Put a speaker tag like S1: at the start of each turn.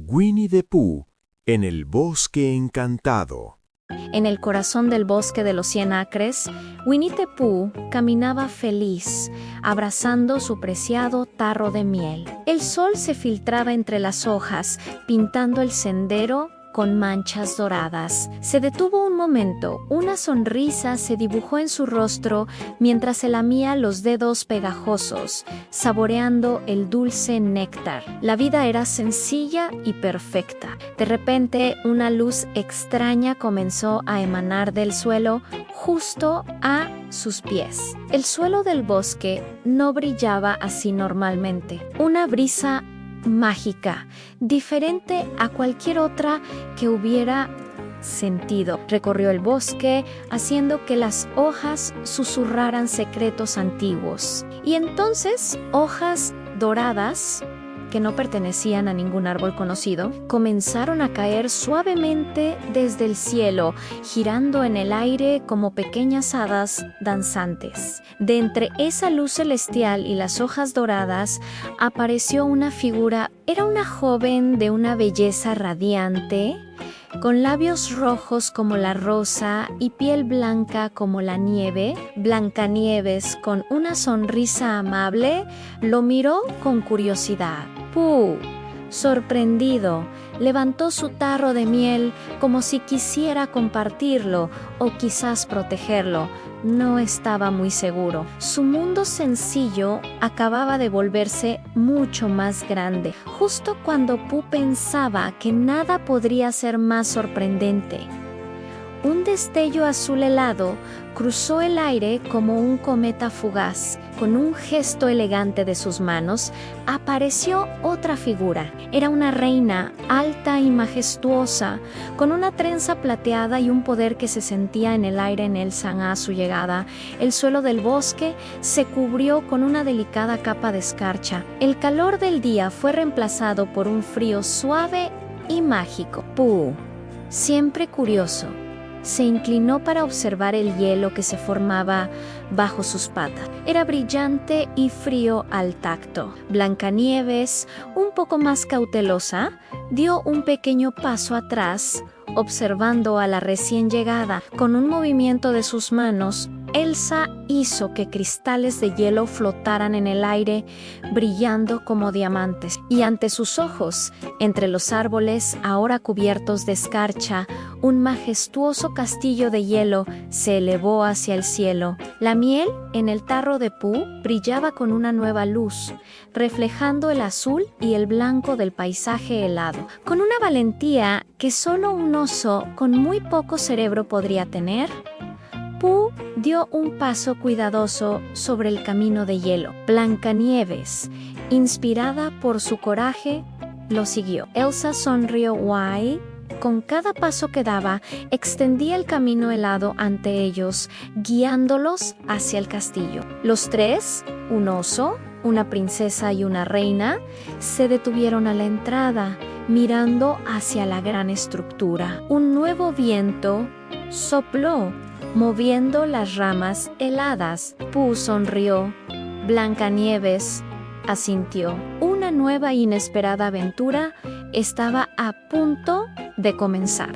S1: Winnie the Pooh en el bosque encantado.
S2: En el corazón del bosque de los 100 acres, Winnie the Pooh caminaba feliz, abrazando su preciado tarro de miel. El sol se filtraba entre las hojas, pintando el sendero con manchas doradas. Se detuvo un momento, una sonrisa se dibujó en su rostro mientras se lamía los dedos pegajosos, saboreando el dulce néctar. La vida era sencilla y perfecta. De repente, una luz extraña comenzó a emanar del suelo justo a sus pies. El suelo del bosque no brillaba así normalmente. Una brisa mágica, diferente a cualquier otra que hubiera sentido. Recorrió el bosque, haciendo que las hojas susurraran secretos antiguos. Y entonces, hojas doradas, que no pertenecían a ningún árbol conocido, comenzaron a caer suavemente desde el cielo, girando en el aire como pequeñas hadas danzantes. De entre esa luz celestial y las hojas doradas, apareció una figura. Era una joven de una belleza radiante, con labios rojos como la rosa y piel blanca como la nieve. Blancanieves, con una sonrisa amable, lo miró con curiosidad. Pooh, sorprendido, levantó su tarro de miel como si quisiera compartirlo o quizás protegerlo. No estaba muy seguro. Su mundo sencillo acababa de volverse mucho más grande, justo cuando Pooh pensaba que nada podría ser más sorprendente. Un destello azul helado cruzó el aire como un cometa fugaz. Con un gesto elegante de sus manos, apareció otra figura. Era una reina alta y majestuosa, con una trenza plateada y un poder que se sentía en el aire en Elsa a su llegada. El suelo del bosque se cubrió con una delicada capa de escarcha. El calor del día fue reemplazado por un frío suave y mágico. Pooh, siempre curioso, se inclinó para observar el hielo que se formaba bajo sus patas. Era brillante y frío al tacto. Blancanieves, un poco más cautelosa, dio un pequeño paso atrás, observando a la recién llegada. Con un movimiento de sus manos, Elsa hizo que cristales de hielo flotaran en el aire, brillando como diamantes. Y ante sus ojos, entre los árboles ahora cubiertos de escarcha, un majestuoso castillo de hielo se elevó hacia el cielo. La miel en el tarro de Pooh brillaba con una nueva luz, reflejando el azul y el blanco del paisaje helado. Con una valentía que solo un oso con muy poco cerebro podría tener, Pooh dio un paso cuidadoso sobre el camino de hielo. Blancanieves, inspirada por su coraje, lo siguió. Elsa sonrió guay. Con cada paso que daba, extendía el camino helado ante ellos, guiándolos hacia el castillo. Los tres, un oso, una princesa y una reina, se detuvieron a la entrada, mirando hacia la gran estructura. Un nuevo viento sopló, moviendo las ramas heladas. Pooh sonrió. Blancanieves asintió. Una nueva e inesperada aventura estaba a punto de comenzar.